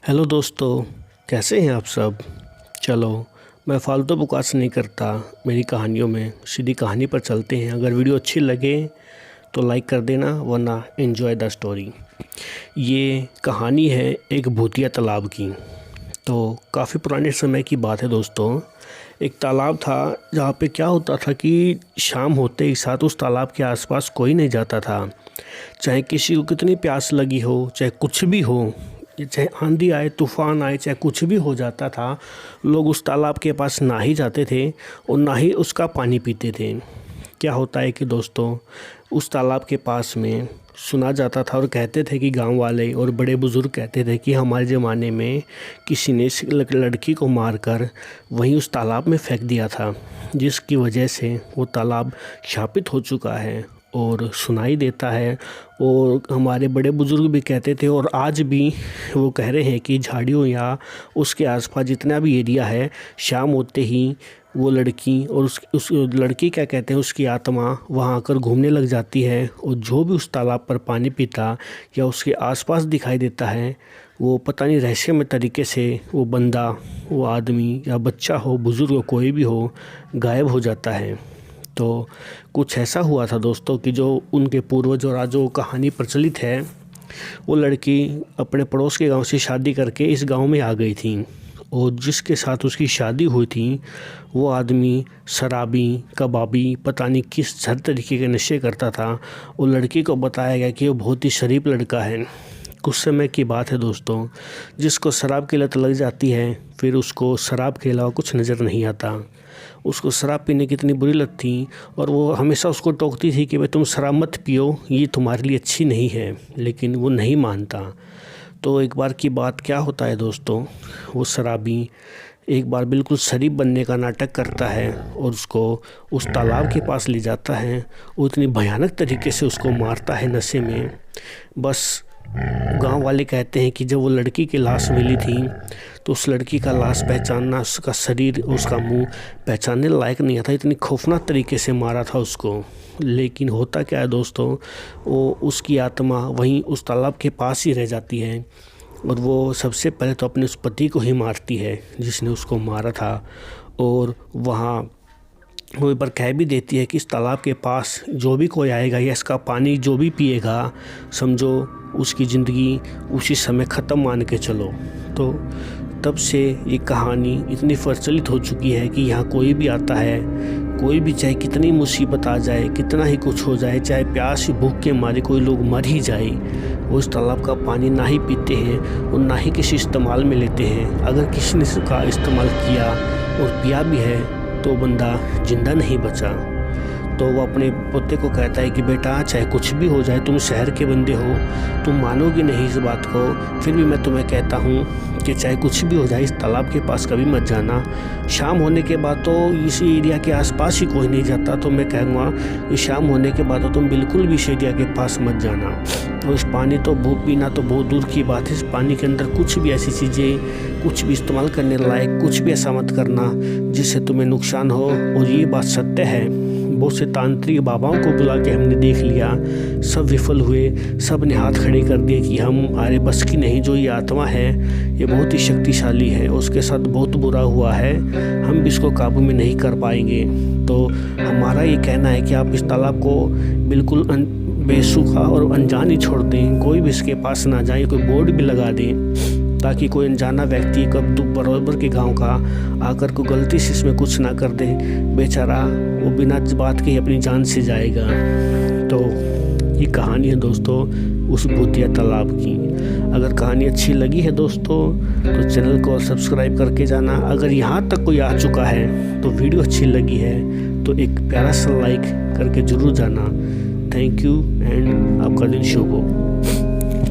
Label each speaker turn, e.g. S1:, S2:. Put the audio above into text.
S1: Hello दोस्तों, कैसे हैं आप सब। चलो, मैं फालतू बकवास नहीं करता, मेरी कहानियों में सीधी कहानी पर चलते हैं। अगर वीडियो अच्छी लगे तो लाइक कर देना, वरना एंजॉय द स्टोरी। ये कहानी है एक भूतिया तालाब की। तो काफ़ी पुराने समय की बात है दोस्तों। एक तालाब था जहाँ पे क्या होता था कि शाम होते ही साथ उस तालाब के आसपास कोई नहीं जाता था। चाहे किसी को कितनी प्यास लगी हो, चाहे कुछ भी हो, चाहे आंधी आए, तूफ़ान आए, चाहे कुछ भी हो जाता था, लोग उस तालाब के पास ना ही जाते थे और ना ही उसका पानी पीते थे। क्या होता है कि दोस्तों, उस तालाब के पास में सुना जाता था और कहते थे कि गांव वाले और बड़े बुज़ुर्ग कहते थे कि हमारे ज़माने में किसी ने इस लड़की को मारकर वहीं उस तालाब में फेंक दिया था, जिसकी वजह से वो तालाब शापित हो चुका है और सुनाई देता है। और हमारे बड़े बुज़ुर्ग भी कहते थे और आज भी वो कह रहे हैं कि झाड़ियों या उसके आसपास जितना भी एरिया है, शाम होते ही वो लड़की और उस लड़की क्या कहते हैं, उसकी आत्मा वहाँ आकर घूमने लग जाती है। और जो भी उस तालाब पर पानी पीता या उसके आसपास दिखाई देता है, वो पता नहीं रहस्यमय तरीके से वो बंदा, वो आदमी या बच्चा हो, बुज़ुर्ग हो, कोई भी हो, गायब हो जाता है। तो कुछ ऐसा हुआ था दोस्तों कि जो उनके पूर्वज और आज जो कहानी प्रचलित है, वो लड़की अपने पड़ोस के गांव से शादी करके इस गांव में आ गई थी। और जिसके साथ उसकी शादी हुई थी वो आदमी शराबी, कबाबी, पता नहीं किस हर तरीके के नशे करता था। और लड़की को बताया गया कि वो बहुत ही शरीफ लड़का है। कुछ समय की बात है दोस्तों, जिसको शराब की लत लग जाती है, फिर उसको शराब के अलावा कुछ नज़र नहीं आता। उसको शराब पीने की इतनी बुरी लत थी और वो हमेशा उसको टोकती थी कि भाई तुम शराब मत पियो, ये तुम्हारे लिए अच्छी नहीं है, लेकिन वो नहीं मानता। तो एक बार की बात क्या होता है दोस्तों, वो शराबी एक बार बिल्कुल शरीफ बनने का नाटक करता है और उसको उस तालाब के पास ले जाता है और इतनी भयानक तरीके से उसको मारता है नशे में। बस गांव वाले कहते हैं कि जब वो लड़की की लाश मिली थी तो उस लड़की का लाश पहचानना, उसका शरीर, उसका मुंह पहचानने लायक नहीं था, इतनी खौफनाक तरीके से मारा था उसको। लेकिन होता क्या है दोस्तों, वो उसकी आत्मा वहीं उस तालाब के पास ही रह जाती है और वो सबसे पहले तो अपने उस पति को ही मारती है जिसने उसको मारा था। और वहाँ वो एक बार कह भी देती है कि इस तालाब के पास जो भी कोई आएगा या इसका पानी जो भी पिएगा, समझो उसकी ज़िंदगी उसी समय ख़त्म मान के चलो। तो तब से ये कहानी इतनी प्रचलित हो चुकी है कि यहाँ कोई भी आता है, कोई भी चाहे कितनी मुसीबत आ जाए, कितना ही कुछ हो जाए, चाहे प्यास भूख के मारे कोई लोग मर ही जाए, वो इस तालाब का पानी ना ही पीते हैं और ना ही किसी इस्तेमाल में लेते हैं। अगर किसी ने इसका इस्तेमाल किया और पिया भी है तो बंदा ज़िंदा नहीं बचा। तो वो अपने पोते को कहता है कि बेटा, चाहे कुछ भी हो जाए, तुम शहर के बंदे हो, तुम मानोगे नहीं इस बात को, फिर भी मैं तुम्हें कहता हूँ कि चाहे कुछ भी हो जाए, इस तालाब के पास कभी मत जाना। शाम होने के बाद तो इस एरिया के आसपास ही कोई नहीं जाता, तो मैं कहूँगा कि शाम होने के बाद तो तुम बिल्कुल भी इस एरिया के पास मत जाना। और इस पानी तो पीना तो बहुत दूर की बात है, इस पानी के अंदर कुछ भी ऐसी चीज़ें, कुछ भी इस्तेमाल करने लायक कुछ भी ऐसा मत करना जिससे तुम्हें नुकसान हो। और ये बात सत्य है। बहुत से तांत्रिक बाबाओं को बुला के हमने देख लिया, सब विफल हुए, सब ने हाथ खड़े कर दिए कि हम हमारे बस की नहीं। जो ये आत्मा है ये बहुत ही शक्तिशाली है, उसके साथ बहुत बुरा हुआ है, हम भी इसको काबू में नहीं कर पाएंगे। तो हमारा ये कहना है कि आप इस तालाब को बिल्कुल बेसूखा और अनजान ही छोड़ दें, कोई भी इसके पास ना जाए, कोई बोर्ड भी लगा दें ताकि कोई अनजाना व्यक्ति कब बराबर के गांव का आकर को गलती से इसमें कुछ ना कर दे, बेचारा वो बिना बात के ही अपनी जान से जाएगा। तो ये कहानी है दोस्तों उस भूतिया तालाब की। अगर कहानी अच्छी लगी है दोस्तों तो चैनल को सब्सक्राइब करके जाना। अगर यहाँ तक कोई आ चुका है तो वीडियो अच्छी लगी है तो एक प्यारा सा लाइक करके ज़रूर जाना। थैंक यू एंड आपका दिन शुभ हो।